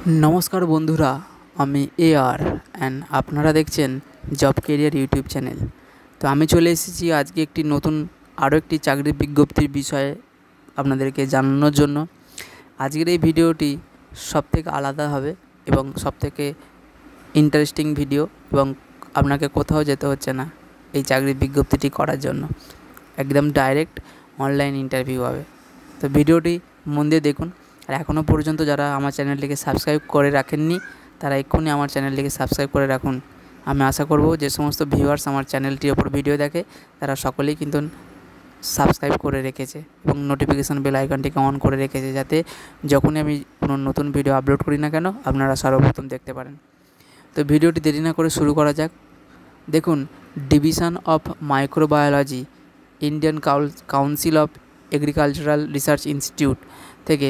नमस्कार बंधुरा আমি AR एंड আপনারা দেখছেন জব ক্যারিয়ার ইউটিউব চ্যানেল। তো আমি চলে এসেছি আজকে একটি নতুন আরও একটি চাকরির বিজ্ঞপ্তির বিষয়ে আপনাদেরকে জানানোর জন্য। আজকের এই ভিডিওটি সবথেকে আলাদা হবে এবং সবথেকে ইন্টারেস্টিং ভিডিও, এবং আপনাকে কোথাও যেতে হচ্ছে না এই চাকরির বিজ্ঞপ্তিটি করার জন্য। একদম ডাইরেক্ট অনলাইন ইন্টারভিউ হবে। তো ভিডিওটি মন দিয়ে দেখুন। আর এখনও পর্যন্ত যারা আমার চ্যানেলটিকে সাবস্ক্রাইব করে রাখেননি তারা এক্ষুনি আমার চ্যানেলটিকে সাবস্ক্রাইব করে রাখুন। আমি আশা করব যে সমস্ত ভিউয়ার্স আমার চ্যানেলটির ওপর ভিডিও দেখে তারা সকলেই কিন্তু সাবস্ক্রাইব করে রেখেছে এবং নোটিফিকেশান বেল আইকনটিকে অন করে রেখেছে, যাতে যখনই আমি কোনো নতুন ভিডিও আপলোড করি না কেন আপনারা সর্বপ্রথম দেখতে পারেন। তো ভিডিওটি দেরি না করে শুরু করা যাক। দেখুন, division of microbiology, Indian council of agricultural research institute থেকে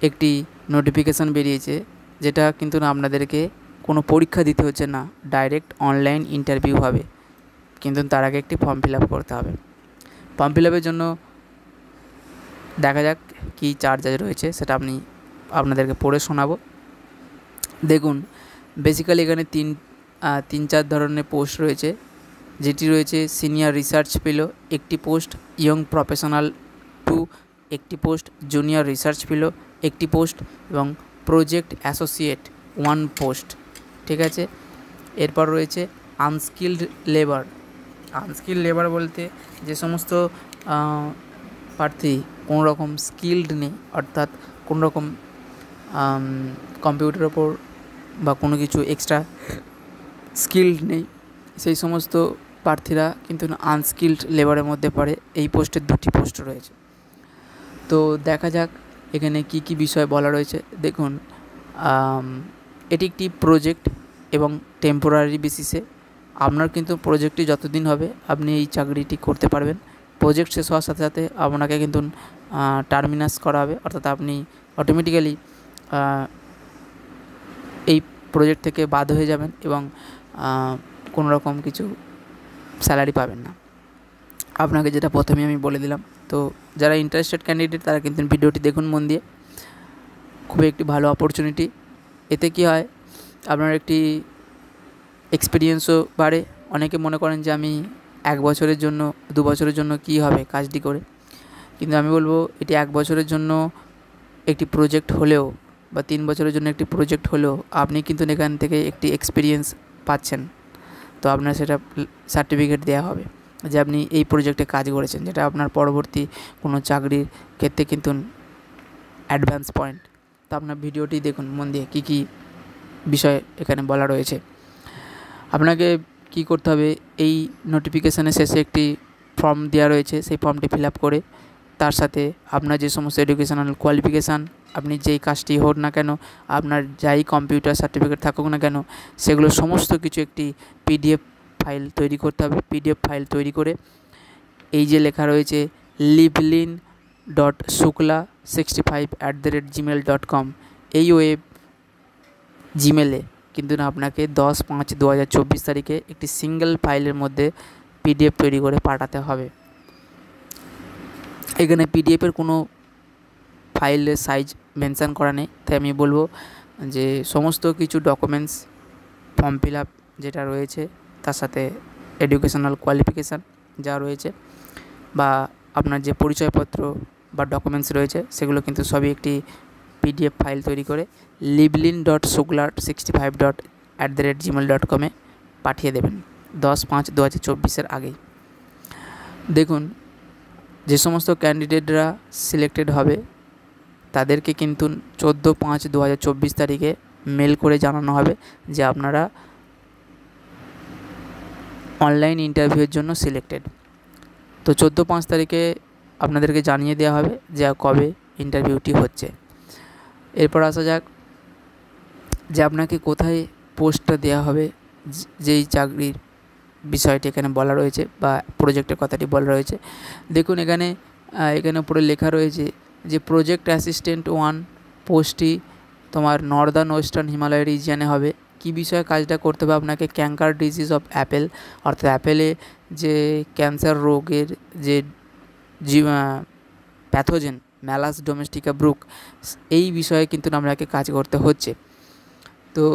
একটি নোটিফিকেশান বেরিয়েছে, যেটা কিন্তু আপনাদেরকে কোনো পরীক্ষা দিতে হচ্ছে না, ডাইরেক্ট অনলাইন ইন্টারভিউ হবে। কিন্তু তার আগে একটি ফর্ম ফিল আপ করতে হবে। ফর্ম ফিল আপের জন্য দেখা যাক কী চার্জ রয়েছে, সেটা আপনাদেরকে পড়ে শোনাবো। দেখুন, বেসিক্যালি এখানে তিন চার ধরনের পোস্ট রয়েছে, যেটি রয়েছে সিনিয়র রিসার্চ ফেলো একটি পোস্ট, ইয়ং প্রফেশনাল 2 একটি পোস্ট, জুনিয়র রিসার্চ ফেলো একটি পোস্ট এবং প্রজেক্ট অ্যাসোসিয়েট 1 পোস্ট। ঠিক আছে, এরপর রয়েছে আনস্কিল্ড লেবার। আনস্কিল্ড লেবার বলতে যে সমস্ত প্রার্থী কোনো রকম স্কিল্ড নেই, অর্থাৎ কোনো রকম কম্পিউটারের ওপর বা কোনো কিছু এক্সট্রা স্কিল্ড নেই, সেই সমস্ত প্রার্থীরা কিন্তু আনস্কিল্ড লেবারের মধ্যে পড়ে। এই পোস্টের 2টি পোস্ট রয়েছে। তো দেখা যাক এখানে কি কি বিষয় বলা রয়েছে। দেখুন, এটি একটি প্রজেক্ট এবং টেম্পোরারি বেসিসে। আপনার কিন্তু প্রজেক্টটি যতদিন হবে আপনি এই চাকরিটি করতে পারবেন। প্রজেক্ট শেষ হওয়ার সাথে সাথে আপনাকে কিন্তু টার্মিনাস করা হবে, অর্থাৎ আপনি অটোমেটিক্যালি এই প্রজেক্ট থেকে বাদ হয়ে যাবেন এবং কোনো রকম কিছু স্যালারি পাবেন না। আপনাকে যেটা প্রথমেই আমি বলে দিলাম। তো যারা ইন্টারেস্টেড ক্যান্ডিডেট তারা কিন্তু ভিডিওটি দেখুন মন দিয়ে। খুবই একটি ভালো অপরচুনিটি। এতে কি হয়, আপনার একটি এক্সপিরিয়েন্সও বাড়ে। অনেকে মনে করেন যে আমি 1 বছরের জন্য 2 বছরের জন্য কী হবে কাজটি করে, কিন্তু আমি বলবো এটি 1 বছরের জন্য একটি প্রজেক্ট হলেও বা 3 বছরের জন্য একটি প্রজেক্ট হলেও আপনি কিন্তু এখান থেকে একটি এক্সপিরিয়েন্স পাচ্ছেন। তো আপনার সেটা সার্টিফিকেট দেওয়া হবে যে আপনি এই প্রজেক্টে কাজ করেছেন, যেটা আপনার পরবর্তী কোনো চাকরির ক্ষেত্রে কিন্তু অ্যাডভান্স পয়েন্ট। তো আপনার ভিডিওটি দেখুন মন দিয়ে, কী কী বিষয় এখানে বলা রয়েছে। আপনাকে কি করতে হবে, এই নোটিফিকেশানের শেষে একটি ফর্ম দেওয়া রয়েছে, সেই ফর্মটি ফিল আপ করে তার সাথে আপনার যে সমস্ত এডুকেশনাল কোয়ালিফিকেশান, আপনি যেই কাজটি হোক না কেন, আপনার যাই কম্পিউটার সার্টিফিকেট থাকুক না কেন, সেগুলো সমস্ত কিছু একটি PDF ফাইল তৈরি করতে হবে। PDF ফাইল তৈরি করে এই যে লেখা রয়েছে livlin.shukla65@gmail.com এই জিমেলে কিন্তু আপনাকে 10/5/2024 তারিখে একটি সিঙ্গেল ফাইলের মধ্যে PDF তৈরি করে পাঠাতে হবে। এখানে PDFের কোনো ফাইলের সাইজ মেনশান করা নেই, তাই আমি বলবো যে সমস্ত কিছু ডকুমেন্টস ফর্ম ফিল আপ যেটা রয়েছে তার সাথে এডুকেশনাল কোয়ালিফিকেশান যা রয়েছে বা আপনার যে পরিচয়পত্র বা ডকুমেন্টস রয়েছে সেগুলো কিন্তু সবই একটি PDF ফাইল তৈরি করে livlin.shukla65@gmail.com পাঠিয়ে দেবেন 10/5/2024 আগেই। দেখুন, যে সমস্ত ক্যান্ডিডেটরা সিলেক্টেড হবে তাদেরকে কিন্তু 14/5/2024 তারিখে মেল করে জানানো হবে যে আপনারা অনলাইন ইন্টারভিউয়ের জন্য সিলেক্টেড। তো 14/5 তারিখে আপনাদেরকে জানিয়ে দেওয়া হবে যে কবে ইন্টারভিউটি হচ্ছে। এরপর আসা যাক যে আপনাকে কোথায় পোস্টটা দেওয়া হবে, যেই চাকরির বিষয়টি এখানে বলা রয়েছে বা প্রজেক্টের কথাটি বলা রয়েছে। দেখুন, এখানে উপরে লেখা রয়েছে যে প্রজেক্ট অ্যাসিস্ট্যান্ট 1 পোস্টটি তোমার নর্দার্ন ওয়েস্টার্ন হিমালয় রিজিয়নে হবে। কী বিষয়ে কাজটা করতে হবে আপনাকে, ক্যাঙ্কার ডিজিজ অফ অ্যাপেল, অর্থাৎ অ্যাপেলে যে ক্যান্সার রোগের যে প্যাথোজেন ম্যালাস ডোমেস্টিকা ব্রুক, এই বিষয়ে কিন্তু আপনাকে কাজ করতে হচ্ছে। তো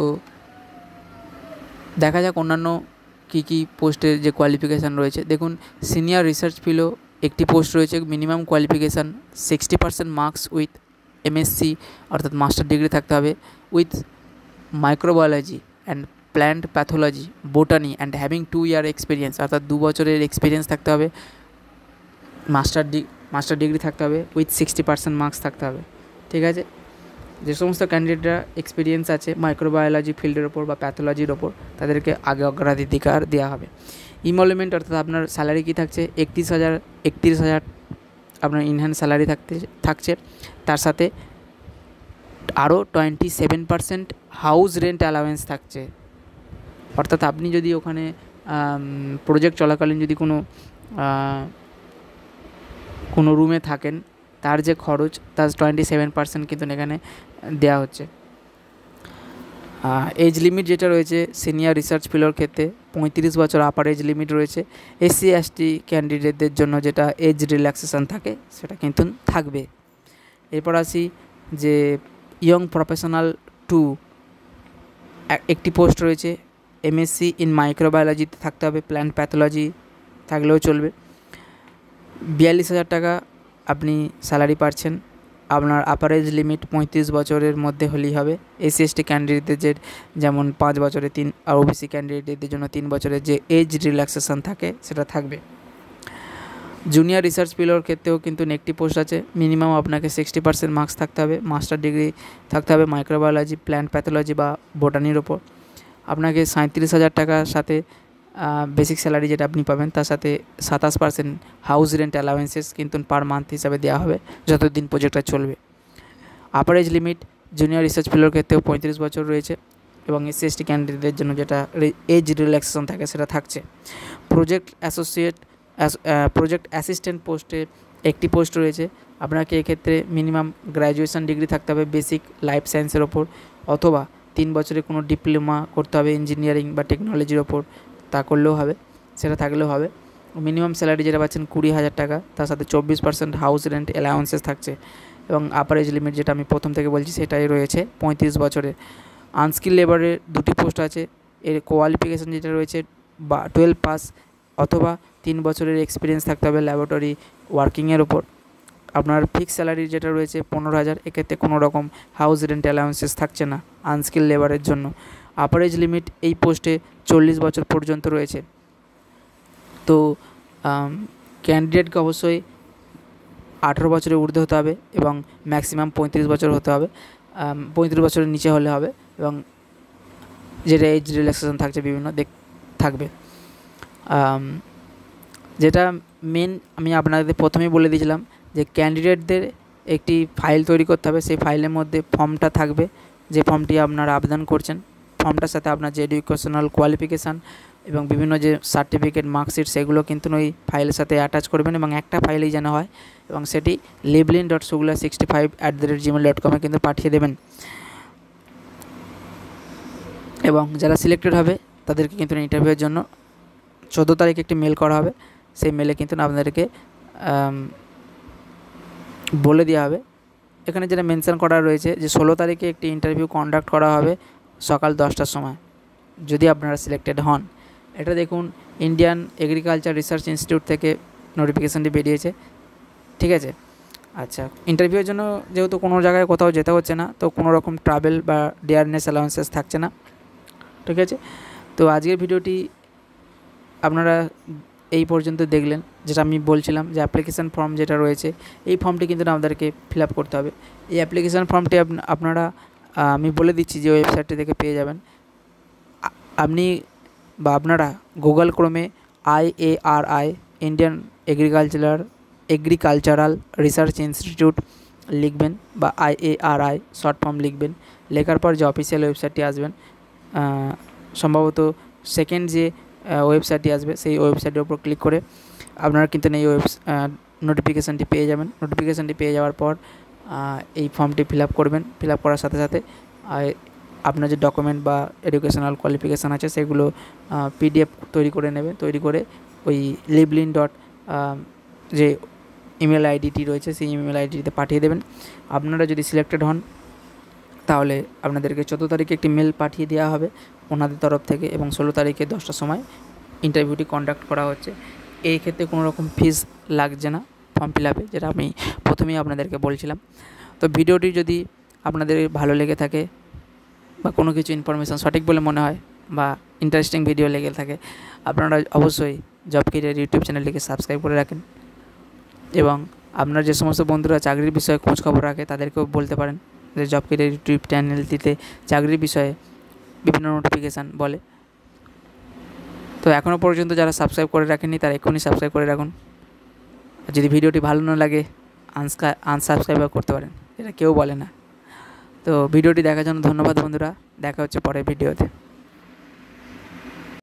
দেখা যাক অন্যান্য কী কী পোস্টের যে কোয়ালিফিকেশান রয়েছে। দেখুন, সিনিয়র রিসার্চ ফেলো একটি পোস্ট রয়েছে, minimum qualification 60% marks with MSc অর্থাৎ মাস্টার ডিগ্রি থাকতে হবে, with microbiology and plant pathology, botany and having 2 year experience, অর্থাৎ 2 বছরের এক্সপিরিয়েন্স থাকতে হবে, মাস্টার ডিগ্রি থাকতে হবে, উইথ 60% মার্কস থাকতে হবে। ঠিক আছে, যে সমস্ত ক্যান্ডিডেটরা এক্সপিরিয়েন্স আছে মাইক্রোবায়োলজি ফিল্ডের ওপর বা প্যাথোলজির ওপর, তাদেরকে আগে অগ্রাধিকার দেওয়া হবে। ইমলুমেন্ট অর্থাৎ আপনার স্যালারি কী থাকছে, 31,000 আপনার ইনহ্যান্ড স্যালারি থাকছে, তার সাথে আরও 27% হাউস রেন্ট অ্যালাওয়েন্স থাকছে। অর্থাৎ আপনি যদি ওখানে প্রজেক্ট চলাকালীন যদি কোনো রুমে থাকেন, তার যে খরচ তার 27% কিন্তু এখানে দেওয়া হচ্ছে। এজ লিমিট যেটা রয়েছে সিনিয়র রিসার্চ ফেলোর ক্ষেত্রে 35 বছর আপার এজ লিমিট রয়েছে। SC ST ক্যান্ডিডেটদের জন্য যেটা এজ রিল্যাক্সেশন থাকে সেটা কিন্তু থাকবে। এরপর আসি যে ইয়ং প্রফেশনাল 2 একটি পোস্ট রয়েছে, MSc ইন মাইক্রোবায়োলজিতে থাকতে হবে, প্ল্যান্ট প্যাথোলজি থাকলেও চলবে। 42,000 টাকা আপনি স্যালারি পাচ্ছেন। আপনার আপার এজ লিমিট 35 বছরের মধ্যে হলেই হবে। SC ST ক্যান্ডিডেটদের যেমন 5 বছরের 3, আর OBC ক্যান্ডিডেটদের জন্য 3 বছরের যে এজ রিল্যাক্সেশন থাকে সেটা থাকবে। জুনিয়র রিসার্চ ফেলোর ক্ষেত্রেও কিন্তু একটি পোস্ট আছে, মিনিমাম আপনাকে 60% মার্কস থাকতে হবে, মাস্টার ডিগ্রি থাকতে হবে মাইক্রোবায়োলজি, প্ল্যান্ট প্যাথোলজি বা বোটানির ওপর। আপনাকে 37,000 টাকার সাথে বেসিক স্যালারি যেটা আপনি পাবেন তার সাথে 27% হাউস রেন্ট অ্যালাওয়েন্সেস কিন্তু পার মান্থ হিসাবে দেওয়া হবে যতদিন প্রজেক্টটা চলবে। Upper age limit junior research ফেলোর ক্ষেত্রেও 35 বছর রয়েছে এবং SC ST ক্যান্ডিডেটদের জন্য যেটা এজ রিল্যাক্সেশন থাকে সেটা থাকছে। প্রজেক্ট অ্যাসিস্ট্যান্ট পোস্টে একটি পোস্ট রয়েছে, আপনাকে এক্ষেত্রে মিনিমাম গ্র্যাজুয়েশন ডিগ্রি থাকতে হবে বেসিক লাইফ সায়েন্সের ওপর, অথবা 3 বছরে কোনো ডিপ্লোমা করতে হবে ইঞ্জিনিয়ারিং বা টেকনোলজির ওপর, তা করলেও হবে, সেটা থাকলেও হবে। মিনিমাম স্যালারি যেটা পাচ্ছেন 20,000 টাকা, তার সাথে 24% হাউস রেন্ট অ্যালাউন্সেস থাকছে এবং আপার এজ লিমিট যেটা আমি প্রথম থেকে বলছি সেটাই রয়েছে 35 বছরের। আনস্কিল লেবারের 2টি পোস্ট আছে, এর কোয়ালিফিকেশান যেটা রয়েছে 12 পাস অথবা 3 বছরের এক্সপিরিয়েন্স থাকতে হবে ল্যাবরেটরি ওয়ার্কিংয়ের ওপর। আপনার ফিক্স স্যালারি যেটা রয়েছে 15,000, এক্ষেত্রে কোনো রকম হাউস রেন্ট অ্যালাউন্সেস থাকছে না আনস্কিল লেবারের জন্য। আপার এজ লিমিট এই পোস্টে 40 বছর পর্যন্ত রয়েছে। তো ক্যান্ডিডেটকে অবশ্যই 18 বছরের ঊর্ধ্বে হতে হবে এবং ম্যাক্সিমাম 35 বছর হতে হবে, 35 বছরের নিচে হলে হবে, এবং যেটা এজ রিল্যাক্সেশন থাকছে বিভিন্ন থাকবে। যেটা মেন আমি আপনাদের প্রথমেই বলে দিয়েছিলাম যে ক্যান্ডিডেটদের একটি ফাইল তৈরি করতে হবে, সেই ফাইলের মধ্যে ফর্মটা থাকবে, যে ফর্মটি আপনারা আবেদন করছেন, ফর্মটার সাথে আপনার যে এডুকেশনাল কোয়ালিফিকেশান এবং বিভিন্ন যে সার্টিফিকেট মার্কশিট সেগুলো কিন্তু ওই ফাইলের সাথে অ্যাটাচ করবেন এবং একটা ফাইলেই যেন হয়, এবং সেটি livlin.sugla65@gmail.com কিন্তু পাঠিয়ে দেবেন। এবং যারা সিলেক্টেড হবে তাদেরকে কিন্তু ইন্টারভিউয়ের জন্য 14 তারিখে একটি মেল করা হবে, সেই মেলে কিন্তু আপনাদেরকে বলে দেওয়া হবে। এখানে যেটা মেনশন করা রয়েছে যে 16 তারিখে একটি ইন্টারভিউ কন্ডাক্ট করা হবে সকাল 10টার সময় যদি আপনারা সিলেক্টেড হন। এটা দেখুন ইন্ডিয়ান এগ্রিকালচার রিসার্চ ইনস্টিটিউট থেকে নোটিফিকেশানটি বেরিয়েছে। ঠিক আছে, আচ্ছা, ইন্টারভিউয়ের জন্য যেহেতু কোনো জায়গায় কোথাও যেতে হচ্ছে না, তো কোনো রকম ট্রাভেল বা ডিয়ারনেস অ্যালাউন্সেস থাকছে না। ঠিক আছে, তো আজকের ভিডিওটি আপনারা এই পর্যন্ত দেখলেন। যেটা আমি বলছিলাম যে অ্যাপ্লিকেশান ফর্ম যেটা রয়েছে এই ফর্মটি কিন্তু আমাদেরকে ফিল আপ করতে হবে। এই অ্যাপ্লিকেশান ফর্মটি আপনারা আমি বলে দিচ্ছি যে ওয়েবসাইটটি থেকে পেয়ে যাবেন। আপনি বা আপনারা গুগল ক্রোমে IARI Indian agricultural research institute লিখবেন বা IARI শর্ট ফর্ম লিখবেন। লেখার পর যে অফিসিয়াল ওয়েবসাইটটি আসবেন, সম্ভবত সেকেন্ড যে ওয়েবসাইটটি আসবে সেই ওয়েবসাইটের উপর ক্লিক করে আপনারা কিন্তু এই নোটিফিকেশানটি পেয়ে যাবেন। নোটিফিকেশানটি পেয়ে যাওয়ার পর এই ফর্মটি ফিল আপ করবেন। ফিল আপ করার সাথে সাথে আপনার যে ডকুমেন্ট বা এডুকেশনাল কোয়ালিফিকেশান আছে সেগুলো PDF তৈরি করে নেবেন। তৈরি করে ওই livlin. যে ইমেল আইডিটি রয়েছে সেই ইমেল আইডিতে পাঠিয়ে দেবেন। আপনারা যদি সিলেক্টেড হন তাহলে আপনাদেরকে 14 তারিখে একটি মেল পাঠিয়ে দেওয়া হবে ওনাদের তরফ থেকে, এবং 16 তারিখে 10টার সময় ইন্টারভিউটি কন্ডাক্ট করা হচ্ছে। এই ক্ষেত্রে কোনো রকম ফিস লাগছে না ফর্ম ফিল আপে, যেটা আমি প্রথমেই আপনাদেরকে বলছিলাম। তো ভিডিওটি যদি আপনাদের ভালো লেগে থাকে বা কোনো কিছু ইনফরমেশান সঠিক বলে মনে হয় বা ইন্টারেস্টিং ভিডিও লেগে থাকে, আপনারা অবশ্যই জব কেরিয়ার ইউটিউব চ্যানেলটিকে সাবস্ক্রাইব করে রাখেন, এবং আপনার যে সমস্ত বন্ধুরা চাকরির বিষয়ে খোঁজখবর রাখে তাদেরকেও বলতে পারেন যে জব কেরিয়ার ইউটিউব চ্যানেলটিতে চাকরির বিষয়ে বিভিন্ন নোটিফিকেশান বলে। তো এখনও পর্যন্ত যারা সাবস্ক্রাইব করে রাখেননি তারা এক্ষুনি সাবস্ক্রাইব করে রাখুন। আর যদি ভিডিওটি ভালো না লাগে আনসাবস্ক্রাইব করতে পারেন, এটা কেউ বলে না। তো ভিডিওটি দেখার জন্য ধন্যবাদ বন্ধুরা, দেখা হচ্ছে পরের ভিডিওতে।